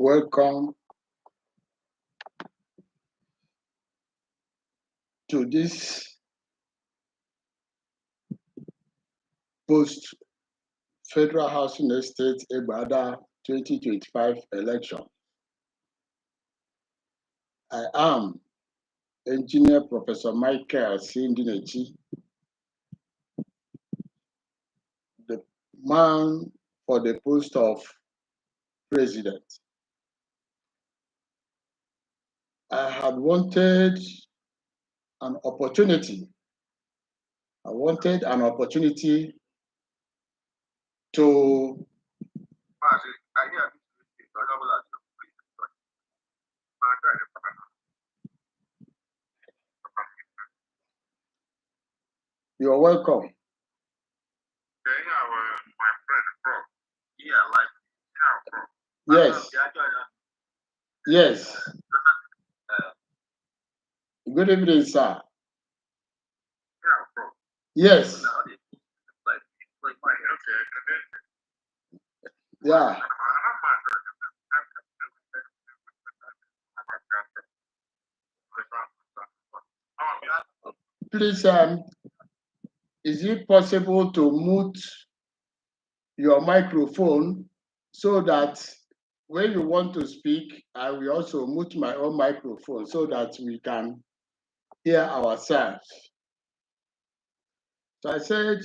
Welcome to this post-Federal Housing Estate Ebada 2025 election. I am Engineer Professor Michael Sindinechi, the man for the post of president. I had wanted an opportunity. To You're welcome. Yes. Yes. Good evening, sir. Yes. Yeah. Please, is it possible to mute your microphone so that when you want to speak, I will also mute my own microphone so that we can hear ourselves? So I said,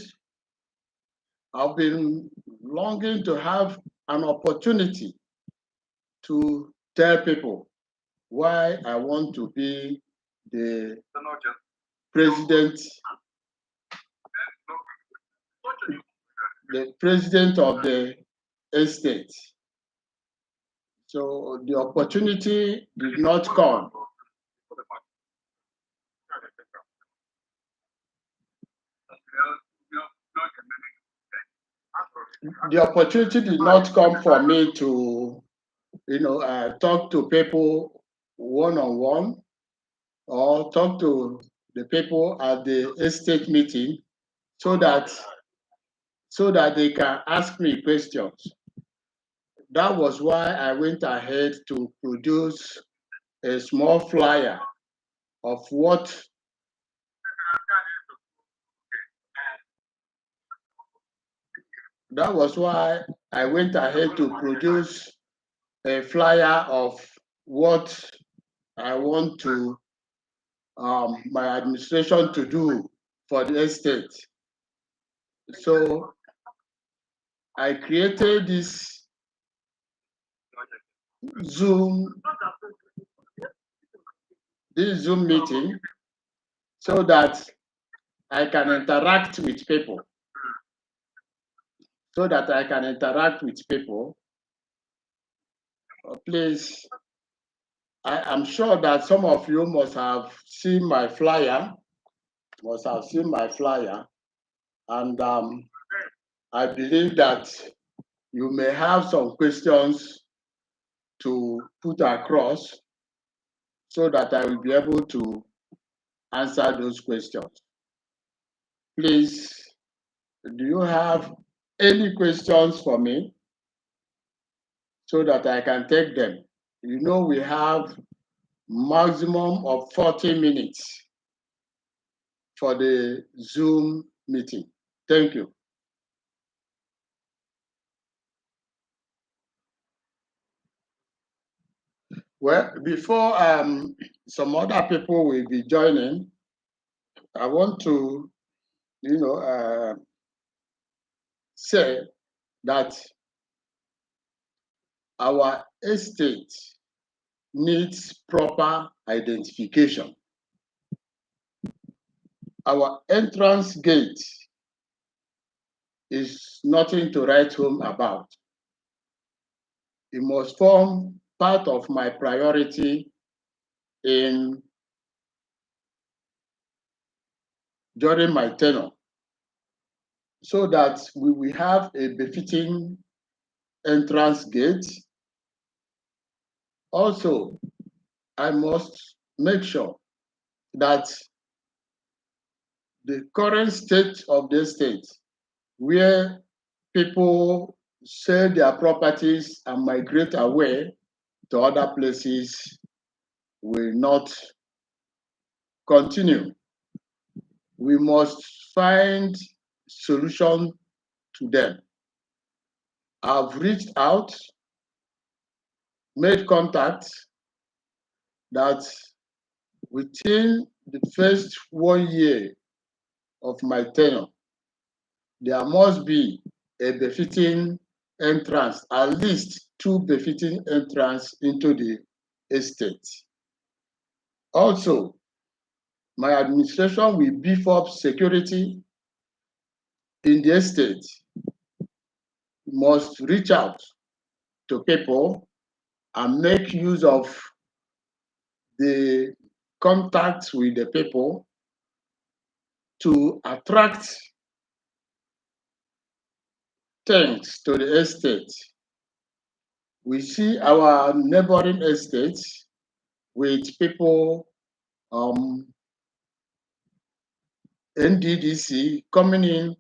I've been longing to have an opportunity to tell people why I want to be the president of the estate. So the opportunity did not come. The opportunity did not come for me to, talk to people one-on-one or talk to the people at the estate meeting so that they can ask me questions. That was why I went ahead to produce a small flyer of what That was why I went ahead to produce a flyer of what I want to my administration to do for the estate. So I created this Zoom meeting so that I can interact with people. Please, I am sure that some of you must have seen my flyer, and I believe that you may have some questions to put across so that I will be able to answer those questions. Please, do you have any questions for me so that I can take them? You know, we have maximum of 40 minutes for the Zoom meeting. Thank you. Well, before some other people will be joining, I want to, say that our estate needs proper identification. Our entrance gate is nothing to write home about. It must form part of my priority during my tenure, so that we will have a befitting entrance gate. Also, I must make sure that the current state of the state, where people sell their properties and migrate away, to other places will not continue. We must find solution to them. I've reached out, made contact that within the first 1 year of my tenure, there must be a befitting entrance, at least 2 befitting entrance into the estate. Also, my administration will beef up security in the estate. We must reach out to people and make use of the contacts with the people to attract things to the estate. We see our neighboring estates with people, NDDC coming in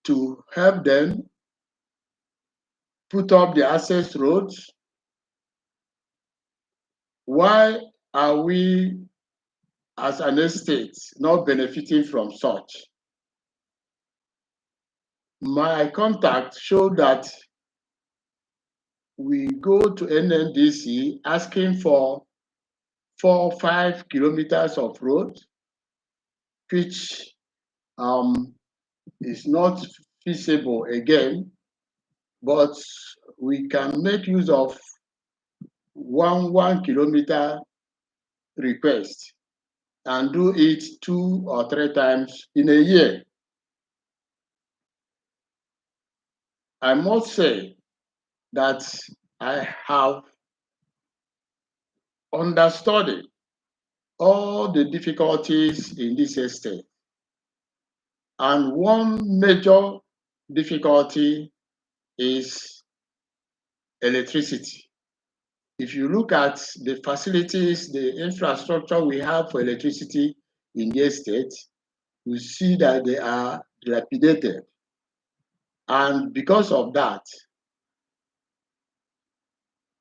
to help them put up the access roads. Why are we as an estate not benefiting from such? My contact showed that we go to NNDC asking for 4 or 5 kilometers of road, which is not feasible again, but we can make use of 1 kilometer request and do it 2 or 3 times in a year. I must say that I have understudied all the difficulties in this estate. And one major difficulty is electricity. If you look at the facilities, the infrastructure we have for electricity in the estate, you see that they are dilapidated. And because of that,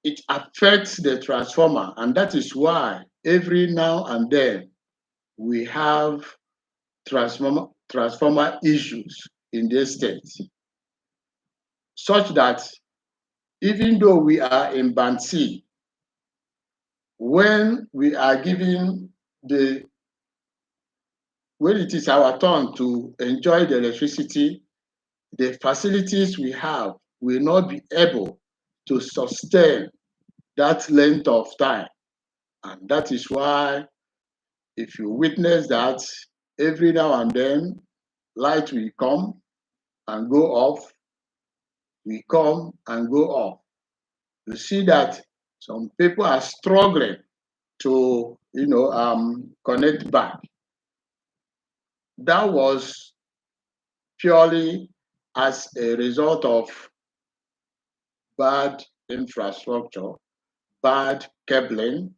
it affects the transformer. And that is why every now and then we have transformer issues in the estate, such that even though we are in Band C, when we are given when it is our turn to enjoy the electricity, the facilities we have will not be able to sustain that length of time. And that is why, if you witness that, every now and then, light will come and go off, will come and go off. You see that some people are struggling to, connect back. That was purely as a result of bad infrastructure, bad cabling,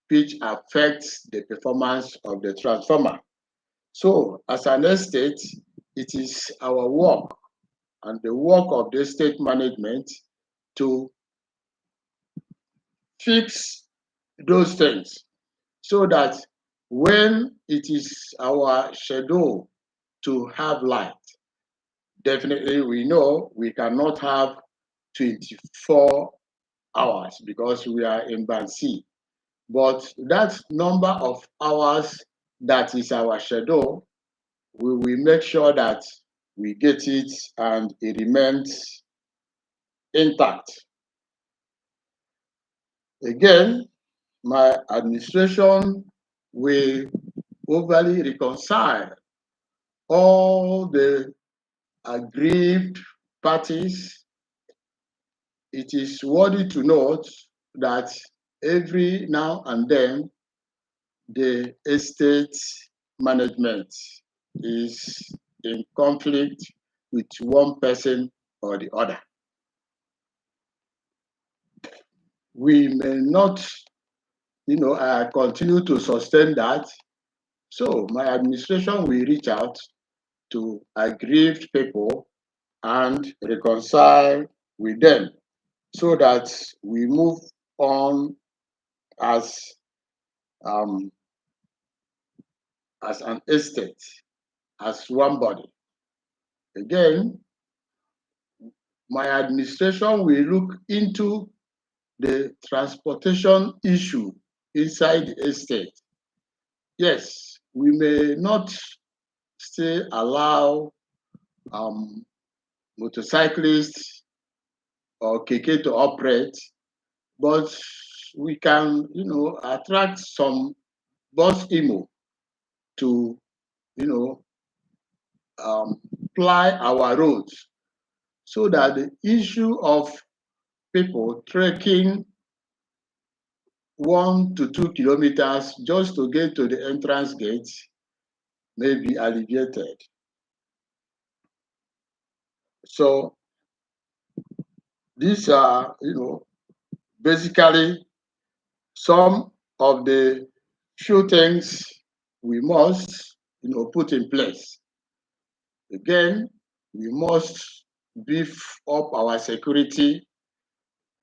which affects the performance of the transformer. So, as an estate, it is our work and the work of the estate management to fix those things so that when it is our schedule to have light, definitely we know we cannot have 24 hours because we are in Band C. But that number of hours that is our schedule, we will make sure that we get it and it remains intact. Again, my administration will overly reconcile all the aggrieved parties. It is worthy to note that every now and then the estate management is in conflict with one person or the other. We may not, continue to sustain that. So my administration will reach out to aggrieved people and reconcile with them so that we move on as um, as an estate, as one body. Again, my administration will look into the transportation issue inside the estate. Yes, we may not still allow um, motorcyclists or keke to operate, but we can, attract some bus imo to, you know, ply our roads so that the issue of people trekking 1 to 2 kilometers just to get to the entrance gate may be alleviated. So these are, basically some of the few things we must, put in place. Again, we must beef up our security.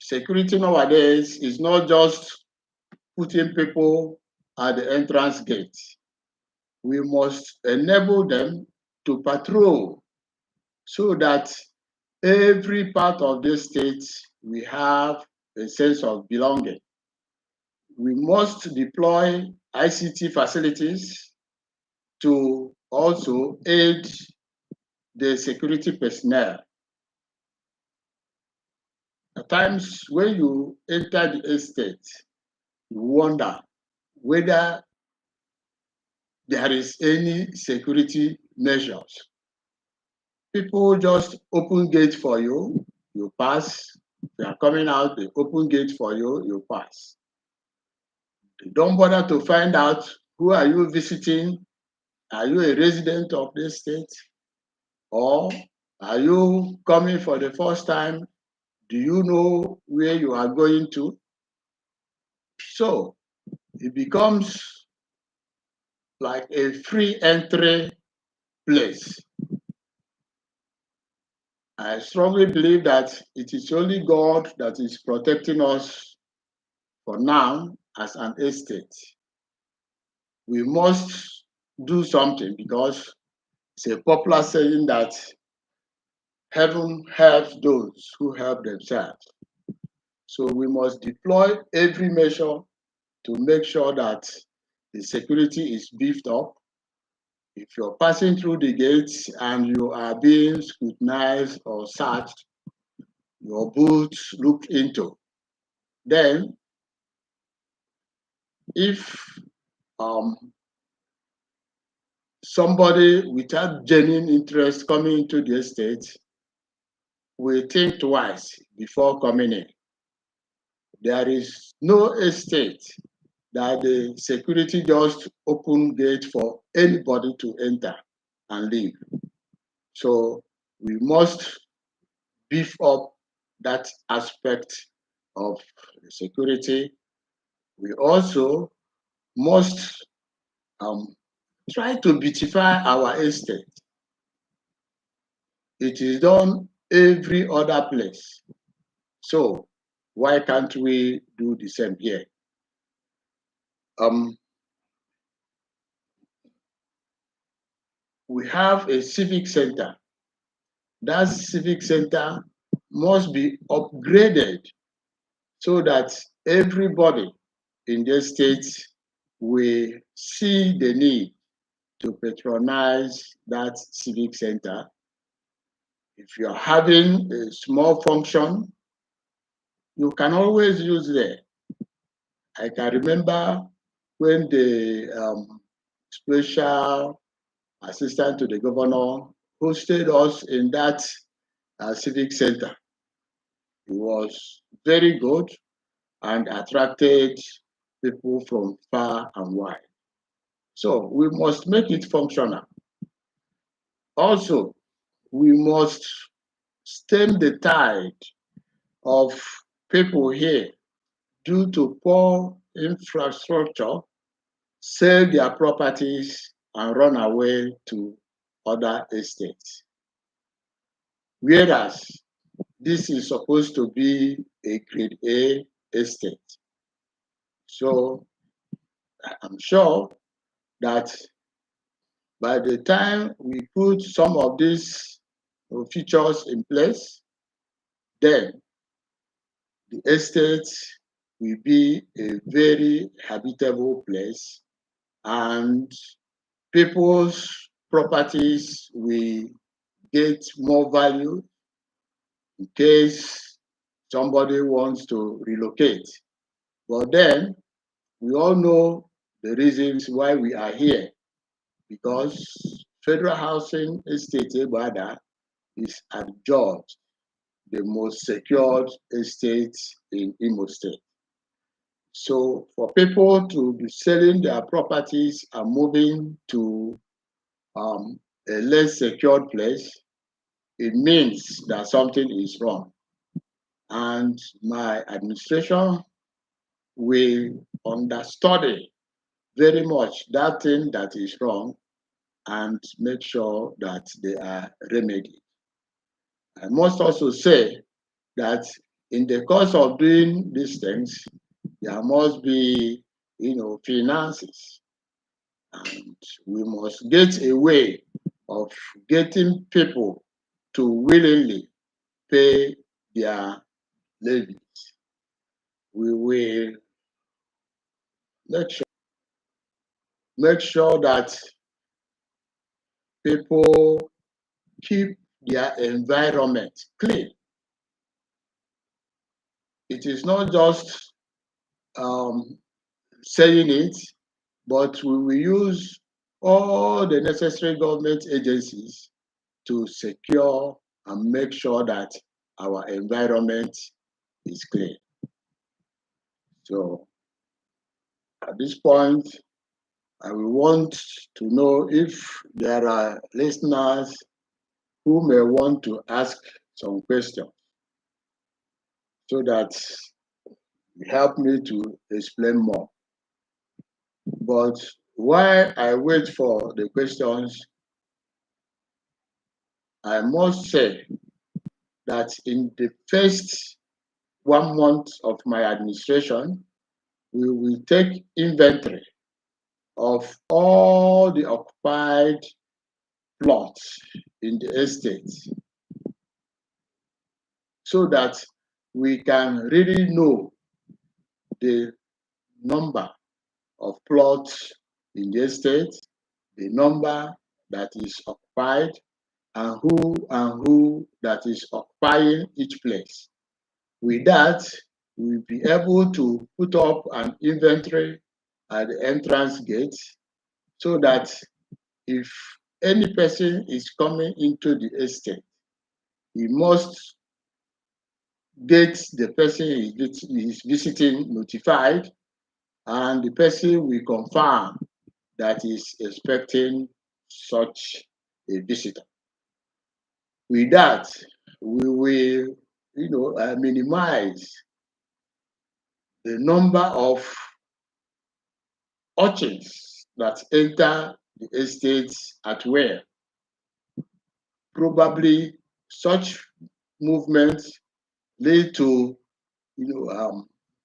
Security nowadays is not just putting people at the entrance gate. We must enable them to patrol so that every part of the state we have a sense of belonging. We must deploy ICT facilities to also aid the security personnel. At times when you enter the estate, you wonder whether there is any security measures. People just open gate for you, you pass. They are coming out, they open gate for you, you pass. They don't bother to find out who are you visiting. Are you a resident of this state? Or are you coming for the first time? Do you know where you are going to? So it becomes like a free entry place. I strongly believe that it is only God that is protecting us for now as an estate. We must do something because it's a popular saying that heaven helps those who help themselves. So we must deploy every measure to make sure that the security is beefed up. If you're passing through the gates and you are being scrutinized or searched, your boots looked into. Then, if um, somebody without genuine interest coming into the estate will think twice before coming in. There is no estate that the security just open gate for anybody to enter and leave. So we must beef up that aspect of security. We also must try to beautify our estate. It is done every other place. So why can't we do the same here? We have a civic center. That civic center must be upgraded so that everybody in the state will see the need to patronize that civic center. If you're having a small function, you can always use there. I can remember when the special assistant to the governor hosted us in that civic center. It was very good and attracted people from far and wide. So we must make it functional. Also, we must stem the tide of people here due to poor infrastructure, sell their properties and run away to other estates. Whereas this is supposed to be a grade A estate. So I'm sure that by the time we put some of these features in place, then the estate will be a very habitable place, and people's properties will get more value in case somebody wants to relocate. But then we all know the reasons why we are here, because Federal Housing Estate Ebada is adjudged the most secured estate in Imo State. So for people to be selling their properties and moving to a less secured place, it means that something is wrong. And my administration will understudy very much that thing that is wrong and make sure that they are remedied. I must also say that in the course of doing these things, there must be, finances, and we must get a way of getting people to willingly pay their levies. We will make sure that people keep their environment clean. It is not just saying it, but we will use all the necessary government agencies to secure and make sure that our environment is clean. So at this point, I will want to know if there are listeners who may want to ask some questions so that it help me to explain more. But while I wait for the questions, I must say that in the first 1 month of my administration, we will take inventory of all the occupied plots in the estate so that we can really know the number of plots in the estate, the number that is occupied, and who that is occupying each place. With that, we'll be able to put up an inventory at the entrance gate so that if any person is coming into the estate, he must get the person he is visiting notified, and the person will confirm that he is expecting such a visitor. With that, we will, minimize the number of urchins that enter the estates at will. Probably such movements lead to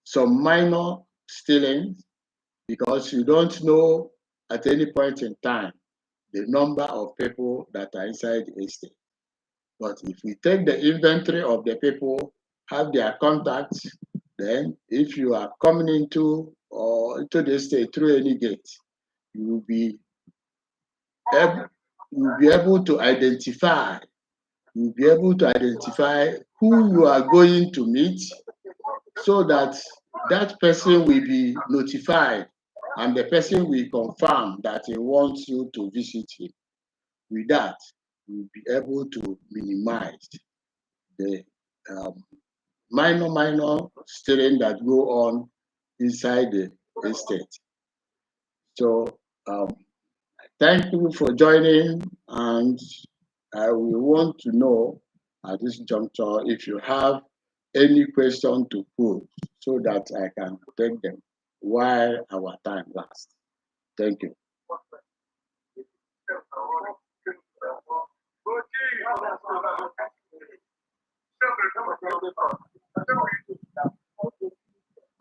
some minor stealing, because you don't know at any point in time the number of people that are inside the estate. But if we take the inventory of the people, have their contacts, then if you are coming into the estate through any gate, you will be able to identify. You'll be able to identify who you are going to meet, so that that person will be notified and the person will confirm that he wants you to visit him. With that, you'll be able to minimize the minor stealing that go on inside the estate. So thank you for joining, and I will want to know at this juncture if you have any question to put so that I can take them while our time lasts. Thank you.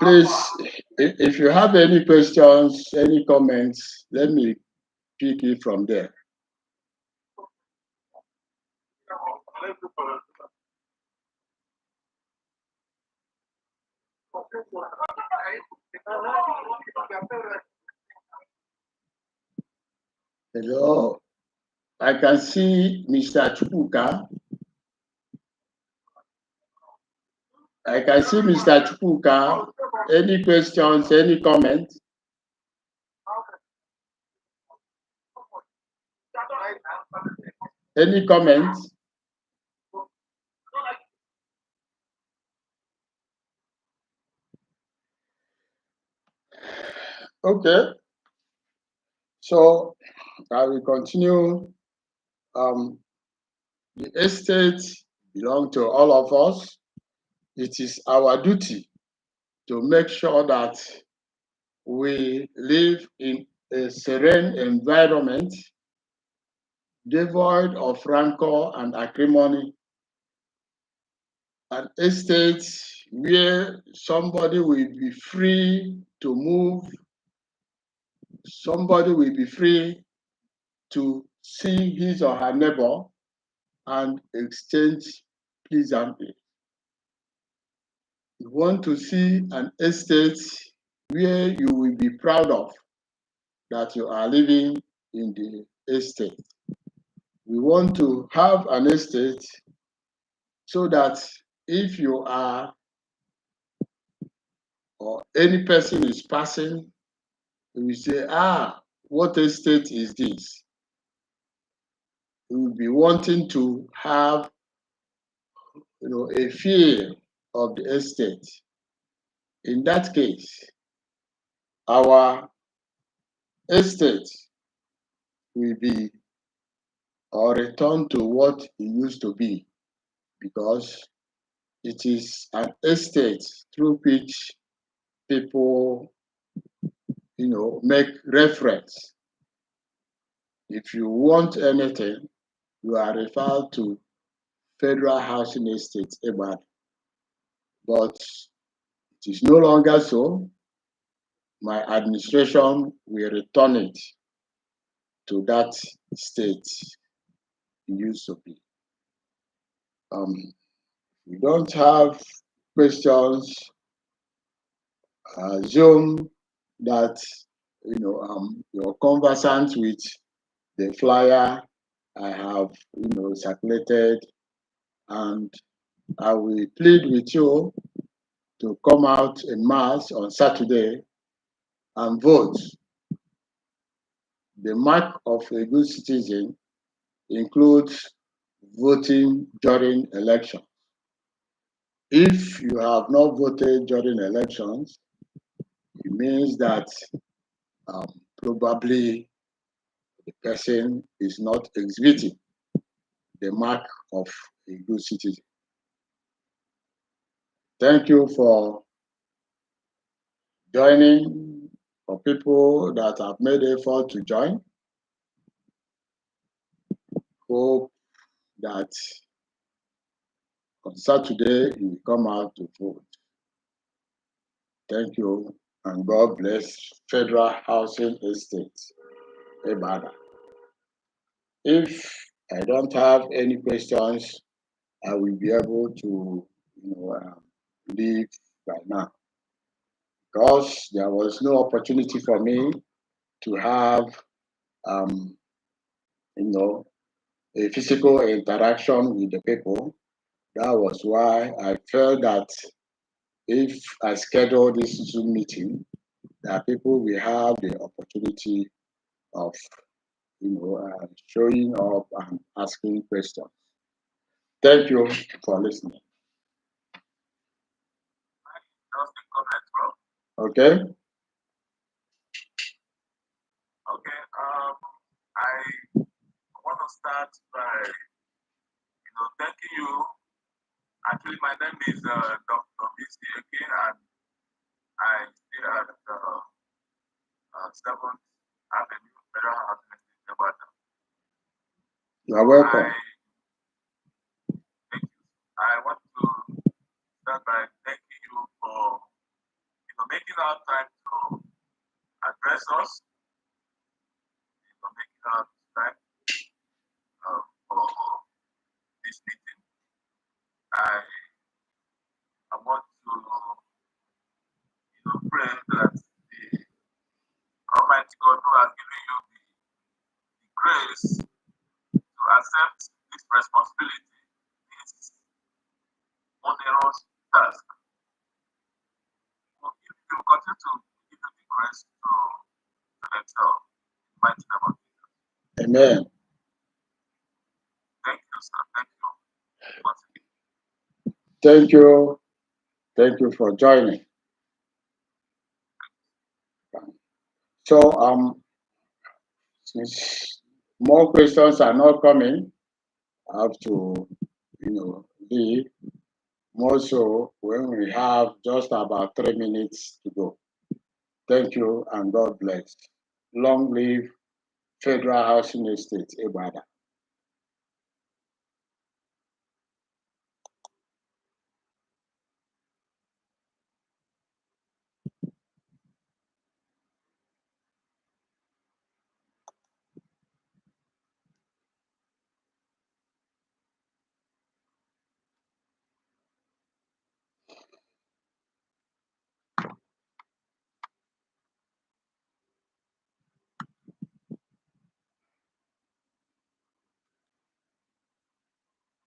Please, if you have any questions, any comments, let me pick it from there. Hello, I can see Mr. Chukwuka. I can see Mr. Chukwuka. Any questions, any comments? Any comments? Okay, so I will continue. The estate belongs to all of us. It is our duty to make sure that we live in a serene environment devoid of rancor and acrimony, an estate where somebody will be free to move, somebody will be free to see his or her neighbor and exchange pleasantly. You want to see an estate where you will be proud of that you are living in the estate. We want to have an estate so that if you are or any person is passing, you will say, what estate is this? You will be wanting to have a feel of the estate. In that case, our estate will be or return to what it used to be, because it is an estate through which people make reference. If you want anything, you are referred to Federal Housing Estate, EBAD. But it is no longer so. My administration will return it to that state it used to be. We don't have questions. Assume that you're conversant with the flyer I have circulated, and I will plead with you to come out en masse on Saturday and vote. The mark of a good citizen includes voting during elections. If you have not voted during elections, it means that probably the person is not exhibiting the mark of a good citizen. Thank you for joining, for people that have made effort to join. Hope that on Saturday you will come out to vote. Thank you, and God bless Federal Housing Estate, Ebada. If I don't have any questions, I will be able to leave right now, because there was no opportunity for me to have a physical interaction with the people. That was why I felt that if I schedule this Zoom meeting, that people will have the opportunity of showing up and asking questions. Thank you for listening. Okay. Okay. I want to start by thanking you. Actually, my name is Dr. BC again, and I stay at 7th Avenue, Federal Housing Estate, Nevada. You are welcome. Thank you. I want to start by thanking you for out time to address us, for making out time for this meeting. I want to pray that the Almighty God who has given you the grace to accept this responsibility, this onerous task, will continue to give you the grace to excel in the mighty name of Jesus. Amen. Thank you, sir. Thank you. Thank you. Thank you for joining. So, since more questions are not coming, I have to, leave. More so when we have just about 3 minutes to go. Thank you and God bless. Long live Federal Housing Estate, Ibadan.